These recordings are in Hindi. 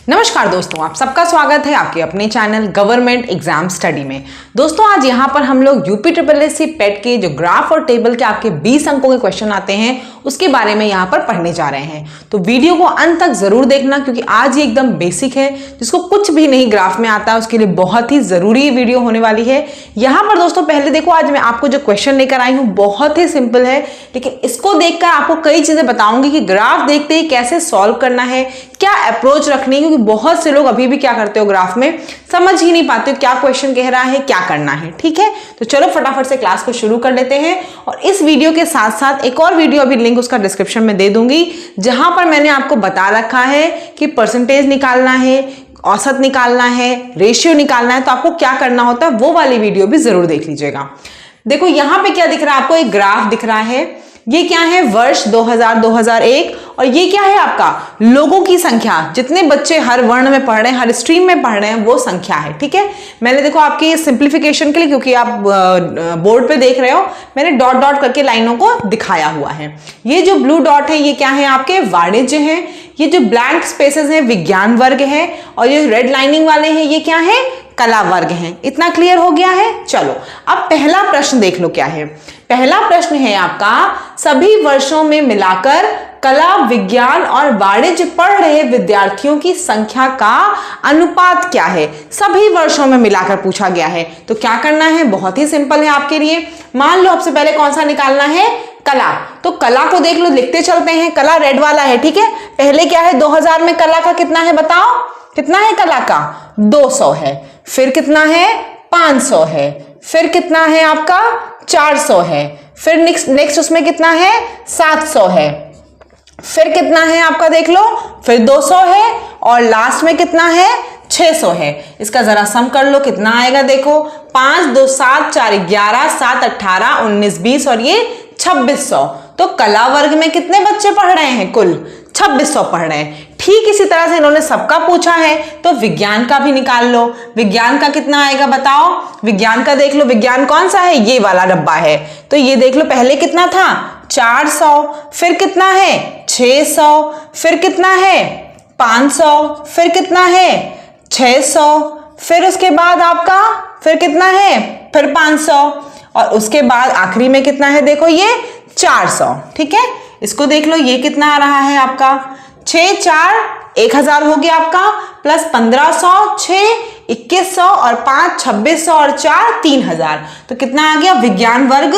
नमस्कार दोस्तों, आप सबका स्वागत है आपके अपने चैनल गवर्नमेंट एग्जाम स्टडी में। दोस्तों आज यहाँ पर हम लोग यूपी SSSC पेट के जो ग्राफ और टेबल के आपके 20 अंकों के क्वेश्चन आते हैं उसके बारे में यहाँ पर पढ़ने जा रहे हैं। तो वीडियो को अंत तक जरूर देखना क्योंकि आज ये एकदम बेसिक है, जिसको कुछ भी नहीं ग्राफ में आता है उसके लिए बहुत ही जरूरी वीडियो होने वाली है। यहाँ पर दोस्तों पहले देखो, आज मैं आपको जो क्वेश्चन लेकर आई हूँ बहुत ही सिंपल है, लेकिन इसको देखकर आपको कई चीजें बताऊंगी कि ग्राफ देखते ही कैसे सॉल्व करना है, क्या अप्रोच रखनी है, क्योंकि बहुत से लोग अभी भी क्या करते हो ग्राफ में समझ ही नहीं पाते हो क्या क्वेश्चन कह रहा है, क्या करना है। ठीक है, तो चलो फटाफट से क्लास को शुरू कर लेते हैं। और इस वीडियो के साथ साथ एक और वीडियो अभी लिंक उसका डिस्क्रिप्शन में दे दूंगी, जहां पर मैंने आपको बता रखा है कि परसेंटेज निकालना है, औसत निकालना है, रेशियो निकालना है, तो आपको क्या करना होता है वो वाली वीडियो भी जरूर देख लीजिएगा। देखो यहाँ पे क्या दिख रहा है आपको, एक ग्राफ दिख रहा है। ये क्या है, वर्ष 2000-2001, और ये क्या है आपका लोगों की संख्या, जितने बच्चे हर वर्ण में पढ़ रहे हैं, हर स्ट्रीम में पढ़ रहे हैं, वो संख्या है। ठीक है, मैंने देखो आपके सिंप्लीफिकेशन के लिए, क्योंकि आप बोर्ड पे देख रहे हो, मैंने डॉट डॉट करके लाइनों को दिखाया हुआ है। ये जो ब्लू डॉट है ये क्या है आपके वाणिज्य है, ये जो ब्लैंक स्पेसेस है विज्ञान वर्ग है, और ये रेड लाइनिंग वाले हैं ये क्या है, कला वर्ग है। इतना क्लियर हो गया है। चलो अब पहला प्रश्न देख लो क्या है। पहला प्रश्न है आपका, सभी वर्षों में मिलाकर कला, विज्ञान और वाणिज्य पढ़ रहे विद्यार्थियों की संख्या का अनुपात क्या है। सभी वर्षों में मिलाकर पूछा गया है, तो क्या करना है, बहुत ही सिंपल है आपके लिए। मान लो सबसे पहले कौन सा निकालना है, कला। तो कला को देख लो, लिखते चलते हैं। कला रेड वाला है। ठीक है, पहले क्या है, 2000 में कला का कितना है बताओ, कितना है कला का, 200 है। फिर कितना है, 500 है। फिर कितना है आपका, 400 है। फिर नेक्स्ट उसमें कितना है, 700 है। फिर कितना है आपका देख लो, फिर 200 है, और लास्ट में कितना है, 600 है। इसका जरा सम कर लो कितना आएगा, देखो 5 2 7 4 11 7 18 19 20 और ये 2600। तो कला वर्ग में कितने बच्चे पढ़ रहे हैं, कुल 2600 पढ़ रहे हैं। ठीक इसी तरह से इन्होंने सबका पूछा है, तो विज्ञान का भी निकाल लो। विज्ञान का कितना आएगा बताओ, विज्ञान का देख लो, विज्ञान कौन सा है, ये वाला डब्बा है। तो ये देख लो, पहले कितना था, 400। फिर कितना है, 600। फिर कितना है, 500। फिर कितना है, 600। फिर उसके बाद आपका फिर कितना है, फिर 500, और उसके बाद आखिरी में कितना है, देखो ये 400। ठीक है, इसको देख लो, ये कितना आ रहा है आपका, 6 4 1000 हो गया आपका, प्लस 1500, 6 2100 और 5 2600 और 4 3000। तो कितना आ गया, विज्ञान वर्ग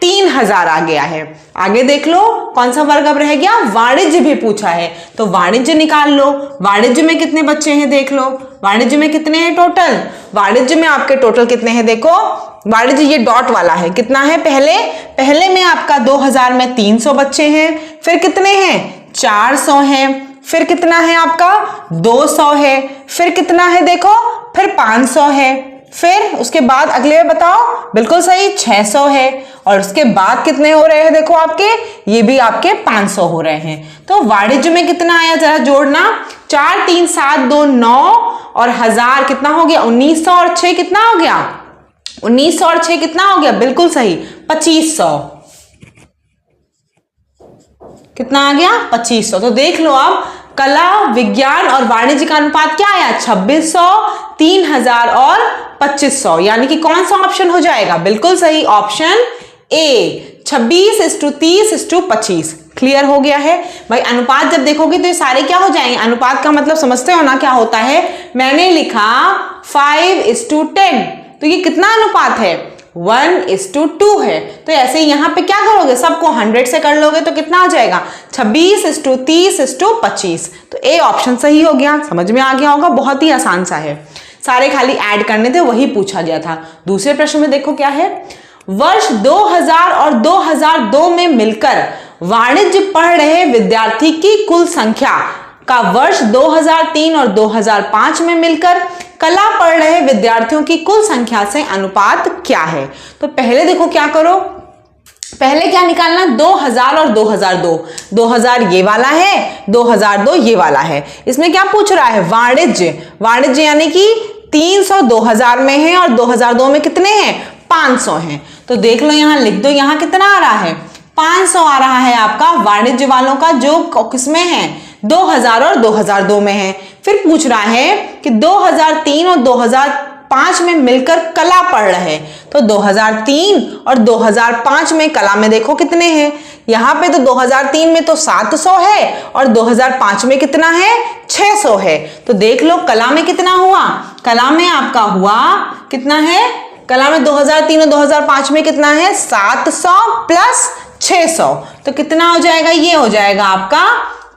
3000 आ गया है। आगे देख लो कौन सा वर्ग अब रह गया, वाणिज्य भी पूछा है, तो वाणिज्य निकाल लो। वाणिज्य में कितने बच्चे हैं देख लो, वाणिज्य में कितने हैं टोटल, वाणिज्य में आपके टोटल कितने हैं देखो, वाणिज्य ये डॉट वाला है, कितना है, पहले में आपका 2000 में 300 बच्चे हैं। फिर कितने हैं, 400 हैं। फिर कितना है आपका, 200 है। फिर कितना है देखो, फिर 500 है। फिर उसके बाद अगले में बताओ, बिल्कुल सही 600 है। और उसके बाद कितने हो रहे हैं देखो आपके, ये भी आपके 500 हो रहे हैं। तो वाणिज्य में कितना आया जरा जोड़ना, 4 3 7 2 9 और 1000 कितना हो गया, 1900 और 6 कितना हो गया, 1900 और 6 कितना हो गया, बिल्कुल सही 2500। कितना आ गया, 2500। तो देख लो अब कला, विज्ञान और वाणिज्य का अनुपात क्या आया, 2600, 3000 और 2500। यानी कि कौन सा ऑप्शन हो जाएगा, बिल्कुल सही ऑप्शन ए, 26:30:25। क्लियर हो गया है भाई। अनुपात जब देखोगे तो ये सारे क्या हो जाएंगे, अनुपात का मतलब समझते हो ना क्या होता है, मैंने लिखा 5:10, तो ये कितना अनुपात है, 1:2 है। तो ऐसे ही यहां पे क्या करोगे, सबको 100 से कर लोगे तो कितना आ जाएगा, 26:30:25। तो ए ऑप्शन सही हो गया। समझ में आ गया होगा, बहुत ही आसान सा है, सारे खाली ऐड करने थे, वही पूछा गया था। दूसरे प्रश्न में देखो क्या है, वर्ष 2000 और 2002 में मिलकर वाणिज्य पढ़ रहे विद्यार्थी की कुल संख्या का वर्ष 2003 और 2005 में मिलकर कला पढ़ रहे विद्यार्थियों की कुल संख्या से अनुपात क्या है। तो पहले देखो क्या करो, पहले क्या निकालना, 2000 और 2002। 2000 ये वाला है, 2002 ये वाला है। इसमें क्या पूछ रहा है, वाणिज्य। वाणिज्य यानी कि 300 2000 में है और 2002 में कितने हैं, 500 हैं। तो देख लो यहां लिख दो, यहां कितना आ रहा है, 500 आ रहा है आपका वाणिज्य वालों का, जो किसमें है, 2000 और 2002 में है। फिर पूछ रहा है कि 2003 और 2005 में मिलकर कला पढ़ रहे हैं, तो 2003 और 2005 में कला में देखो कितने हैं, यहां पे तो 2003 में तो 700 है और 2005 में कितना है, 600 है। तो देख लो कला में कितना हुआ, कला में आपका हुआ कितना है, कला में 2003 और 2005 में कितना है, 700 प्लस 600, तो कितना हो जाएगा, ये हो जाएगा आपका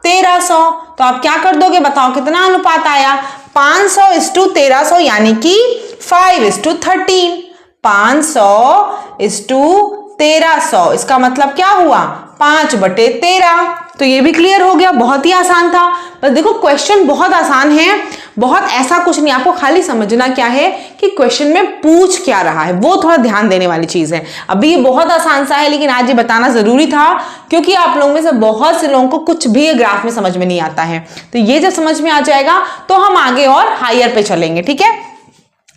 1300। तो आप क्या कर दोगे बताओ, कितना अनुपात आया, 500:1300 यानी कि 5:13, 500:1300, इसका मतलब क्या हुआ, 5/13। तो ये भी क्लियर हो गया, बहुत ही आसान था। बस देखो क्वेश्चन बहुत आसान है, बहुत ऐसा कुछ नहीं, आपको खाली समझना क्या है कि क्वेश्चन में पूछ क्या रहा है, वो थोड़ा ध्यान देने वाली चीज है। अभी ये बहुत आसान सा है, लेकिन आज ये बताना जरूरी था क्योंकि आप लोगों में से बहुत से लोगों को कुछ भी ग्राफ में समझ में नहीं आता है। तो ये जब समझ में आ जाएगा तो हम आगे और हायर पे चलेंगे, ठीक है।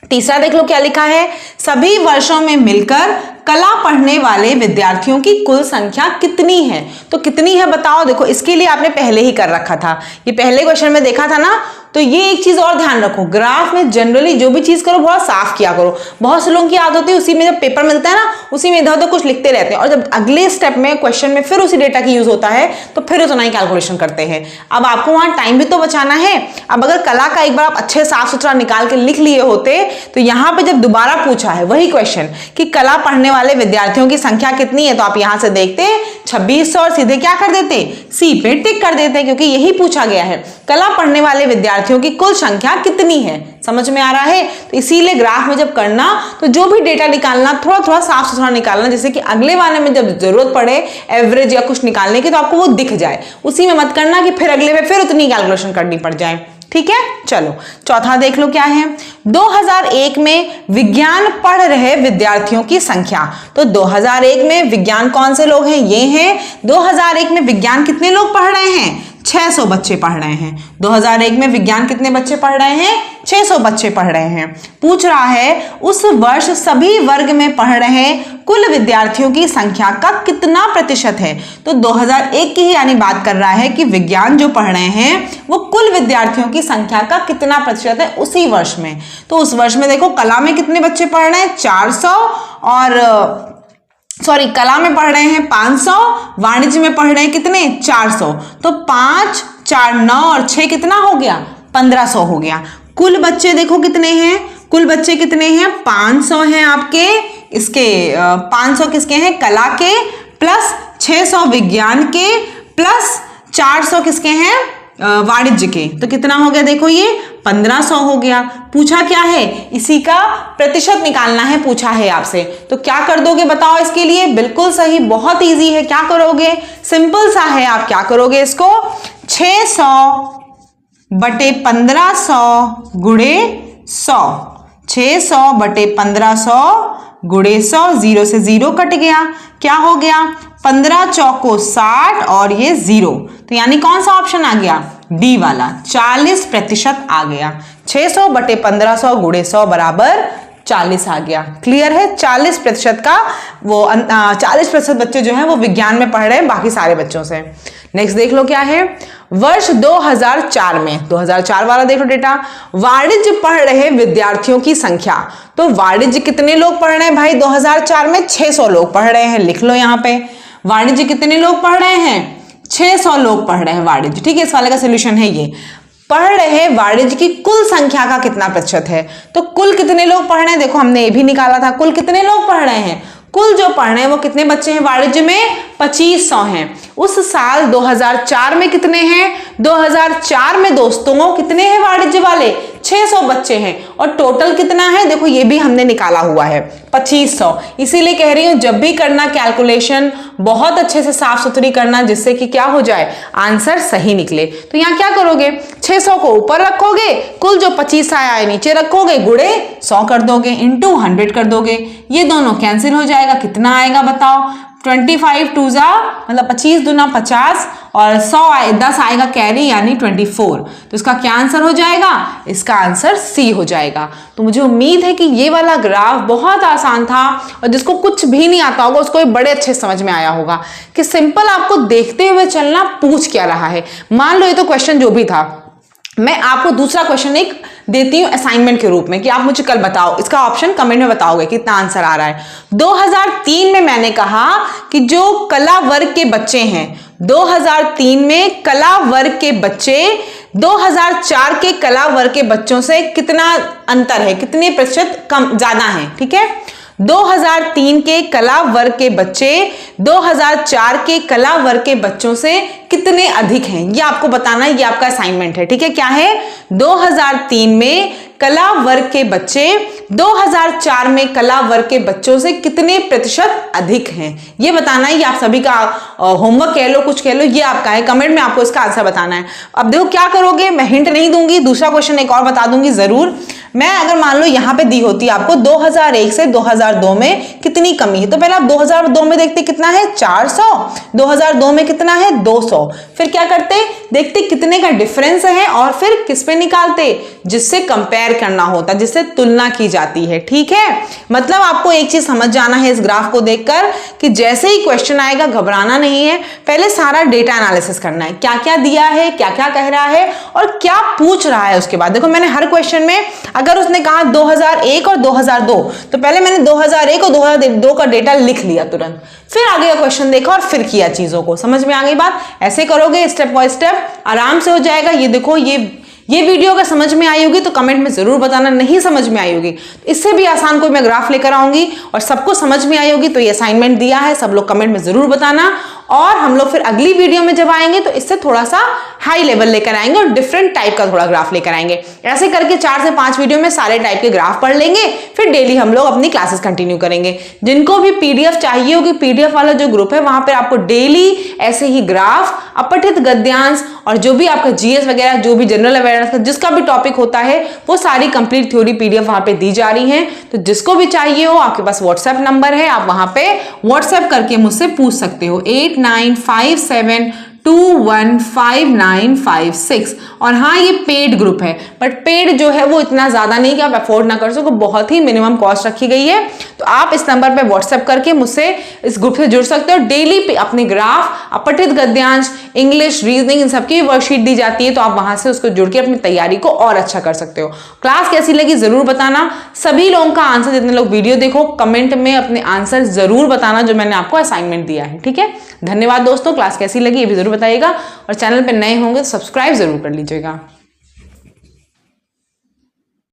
तीसरा देख लो क्या लिखा है, सभी वर्षों में मिलकर कला पढ़ने वाले विद्यार्थियों की कुल संख्या कितनी है। तो कितनी है बताओ, देखो इसके लिए आपने पहले ही कर रखा था, ये पहले क्वेश्चन में देखा था ना। तो ये एक चीज और ध्यान रखो, ग्राफ में जनरली जो भी चीज करो बहुत साफ किया करो। बहुत से लोगों की आदत होती है उसी में जब पेपर मिलता है ना, उसी में इधर उधर कुछ लिखते रहते हैं, और जब अगले स्टेप में क्वेश्चन में फिर उसी डेटा की यूज होता है तो फिर उतना ही कैलकुलेशन करते हैं। अब आपको वहां टाइम भी तो बचाना है। अब अगर कला का एक बार आप अच्छे साफ सुथरा निकाल के लिख लिए होते तो यहाँ पे जब दोबारा पूछा है वही क्वेश्चन कि कला पढ़ने वाले विद्यार्थियों की संख्या कितनी है, तो आप यहां से देखते 2600 और सीधे क्या कर देते, सी पे टिक कर देते, क्योंकि यही पूछा गया है, कला पढ़ने वाले विद्यार्थियों की कुल संख्या कितनी है। समझ में आ रहा है। तो इसीलिए ग्राफ में जब करना तो जो भी डेटा निकालना थोड़ा थोड़ा साफ सुथरा निकालना, जैसे कि अगले वाले में जब जरूरत पड़े एवरेज या कुछ निकालने की तो आपको वो दिख जाए। उसी में मत करना कि फिर अगले में फिर उतनी कैलकुलेशन करनी पड़ जाए, ठीक है। चलो चौथा देख लो क्या है, 2001 में विज्ञान पढ़ रहे विद्यार्थियों की संख्या। तो 2001 में विज्ञान कौन से लोग हैं, ये हैं। 2001 में विज्ञान कितने लोग पढ़ रहे हैं, 600 बच्चे पढ़ रहे हैं। 2001 में विज्ञान कितने बच्चे पढ़ रहे हैं, 600 बच्चे पढ़ रहे हैं। पूछ रहा है उस वर्ष सभी वर्ग में पढ़ रहे कुल विद्यार्थियों की संख्या का कितना प्रतिशत है। तो 2001 की ही यानी बात कर रहा है कि विज्ञान जो पढ़ रहे हैं वो कुल विद्यार्थियों की संख्या का कितना प्रतिशत है उसी वर्ष में। तो उस वर्ष में देखो कला में कितने बच्चे पढ़ रहे हैं, 400, और कला में पढ़ रहे हैं 500, वाणिज्य में पढ़ रहे हैं कितने, 400। तो 5, 4, 9 और 6 कितना हो गया, 1500 हो गया। कुल बच्चे देखो कितने हैं, कुल बच्चे कितने हैं, 500 हैं आपके, इसके 500 किसके हैं, कला के, प्लस 600 विज्ञान के, प्लस 400 किसके हैं, वाणिज्य के। तो कितना हो गया देखो, ये 1500 हो गया। पूछा क्या है, इसी का प्रतिशत निकालना है, पूछा है आपसे। तो क्या कर दोगे बताओ इसके लिए, बिल्कुल सही, बहुत इजी है। क्या करोगे, सिंपल सा है, आप क्या करोगे इसको, 600/1500 गुणे 100, 600/1500 गुणे 100, 0 से 0 कट गया, क्या हो गया, 15 चौको 60 और ये 0, तो यानी कौन सा ऑप्शन आ गया, डी वाला, 40% आ गया। 600/1500 गुणे 100 बराबर 40 आ गया। क्लियर है, 40% का वो 40% बच्चे जो हैं वो विज्ञान में पढ़ रहे हैं बाकी सारे बच्चों से। नेक्स्ट देख लो क्या है, वर्ष 2004 में, 2004 वाला देखो डेटा, वाणिज्य पढ़ रहे विद्यार्थियों की संख्या। तो वाणिज्य कितने लोग पढ़ रहे हैं भाई, 2004 में 600 लोग पढ़ रहे हैं, लिख लो यहाँ पे। वाणिज्य कितने लोग पढ़ रहे हैं, 600 लोग पढ़ रहे हैं वाणिज्य, ठीक है। इस वाले का सोल्यूशन है ये, पढ़ रहे वाणिज्य की कुल संख्या का कितना प्रतिशत है। तो कुल कितने लोग पढ़ रहे हैं, देखो हमने ये भी निकाला था, कुल कितने लोग पढ़ रहे हैं, कुल जो पढ़ रहे हैं वो कितने बच्चे हैं वाणिज्य में, 2500 हैं। उस साल 2004 में कितने हैं, 2004 में दोस्तों कितने हैं वाणिज्य वाले, 600 बच्चे हैं। और टोटल कितना है, देखो ये भी हमने निकाला हुआ है, 2500। इसीलिए कह रही हूं जब भी करना कैलकुलेशन बहुत अच्छे से साफ सुथरी करना, जिससे कि क्या हो जाए, आंसर सही निकले। तो यहाँ क्या करोगे, 600 को ऊपर रखोगे, कुल जो 25 आया है नीचे रखोगे, गुणे 100 कर दोगे, इंटू 100 कर दोगे, ये दोनों कैंसिल हो जाएगा, कितना आएगा बताओ, 25 टू जा मतलब 25 दूना 50 और 10 आएगा कैरी यानी 24। तो इसका क्या आंसर हो जाएगा? इसका आंसर सी हो जाएगा। तो मुझे उम्मीद है कि ये वाला ग्राफ बहुत आसान था और जिसको कुछ भी नहीं आता होगा उसको बड़े अच्छे समझ में आया होगा कि सिंपल आपको देखते हुए चलना पूछ क्या रहा है। मान लो ये तो क्वेश्चन जो भी था, मैं आपको दूसरा क्वेश्चन एक देती हूं असाइनमेंट के रूप में कि आप मुझे कल बताओ, इसका ऑप्शन कमेंट में बताओगे कितना आंसर आ रहा है। 2003 में मैंने कहा कि जो कला वर्ग के बच्चे हैं, 2003 में कला वर्ग के बच्चे 2004 के कला वर्ग के बच्चों से कितना अंतर है, कितने प्रतिशत कम ज्यादा है। ठीक है, 2003 के कला वर्ग के बच्चे 2004 के कला वर्ग के बच्चों से कितने अधिक हैं, ये आपको बताना है। ये आपका असाइनमेंट है। ठीक है, क्या है? 2003 में कला वर्ग के बच्चे 2004 में कला वर्ग के बच्चों से कितने प्रतिशत अधिक हैं, ये बताना है। ये आप सभी का होमवर्क कह लो, कुछ कह लो, ये आपका है। कमेंट में आपको इसका आंसर बताना है। अब देखो क्या करोगे, मैं हिंट नहीं दूंगी, दूसरा क्वेश्चन एक और बता दूंगी जरूर। मैं अगर मान लो यहां पे दी होती आपको 2001 से 2002 में कितनी कमी है, तो पहले आप 2002 में देखते कितना है 400, 2002 में कितना है 200, फिर क्या करते देखते कितने का डिफरेंस है और फिर किस पे निकालते, जिससे कंपेयर करना होता, जिससे तुलना की जाती है। ठीक है, मतलब आपको एक चीज समझ जाना है इस ग्राफ को देखकर कि जैसे ही क्वेश्चन आएगा घबराना नहीं है, पहले सारा डेटा एनालिसिस करना है, क्या क्या दिया है, क्या क्या कह रहा है और क्या पूछ रहा है। उसके बाद देखो मैंने हर क्वेश्चन में अगर उसने कहा 2001 और 2002 तो पहले मैंने 2001 और 2002 का डेटा लिख लिया तुरंत, फिर आगे का क्वेश्चन देखा और फिर किया चीजों को। समझ में आ गई बात? ऐसे करोगे स्टेप बाय स्टेप, आराम से हो जाएगा। ये देखो ये वीडियो अगर समझ में आई होगी तो कमेंट में जरूर बताना, नहीं समझ में आई होगी तो इससे भी आसान कोई मैं ग्राफ लेकर आऊंगी और सबको समझ में आई होगी तो ये असाइनमेंट दिया है, सब लोग कमेंट में जरूर बताना। और हम लोग फिर अगली वीडियो में जब आएंगे तो इससे थोड़ा सा हाई लेवल लेकर आएंगे और डिफरेंट टाइप का थोड़ा ग्राफ लेकर आएंगे। ऐसे करके 4 से 5 वीडियो में सारे टाइप के ग्राफ पढ़ लेंगे, फिर डेली हम लोग अपनी क्लासेस कंटिन्यू करेंगे। जिनको भी पीडीएफ चाहिए होगी, पीडीएफ वाला जो ग्रुप है वहां पर आपको डेली ऐसे ही ग्राफ, अपठित गद्यांश और जो भी आपका जीएस वगैरह, जो भी जनरल अवेयरनेस का जिसका भी टॉपिक होता है वो सारी कंप्लीट थ्योरी पीडीएफ वहां पे दी जा रही है। तो जिसको भी चाहिए हो, आपके पास व्हाट्सएप नंबर है, आप वहां पे व्हाट्सएप करके मुझसे पूछ सकते हो 8957215956। और हाँ, ये पेड ग्रुप है, बट पेड जो है वो इतना ज्यादा नहीं कि आप अफोर्ड ना कर सको, बहुत ही मिनिमम कॉस्ट रखी गई है। तो आप इस नंबर पे व्हाट्सएप करके मुझसे इस ग्रुप से जुड़ सकते हो। डेली अपने ग्राफ, अपठित गद्यांश, इंग्लिश, रीजनिंग, इन सबकी वर्कशीट दी जाती है, तो आप वहां से उसको जुड़ के अपनी तैयारी को और अच्छा कर सकते हो। क्लास कैसी लगी जरूर बताना। सभी लोगों का आंसर, जितने लोग वीडियो देखो, कमेंट में अपने आंसर जरूर बताना जो मैंने आपको असाइनमेंट दिया है। ठीक है, धन्यवाद दोस्तों। क्लास कैसी लगी ये भी जरूर बताइएगा और चैनल पे नए होंगे तो सब्सक्राइब जरूर कर लीजिएगा।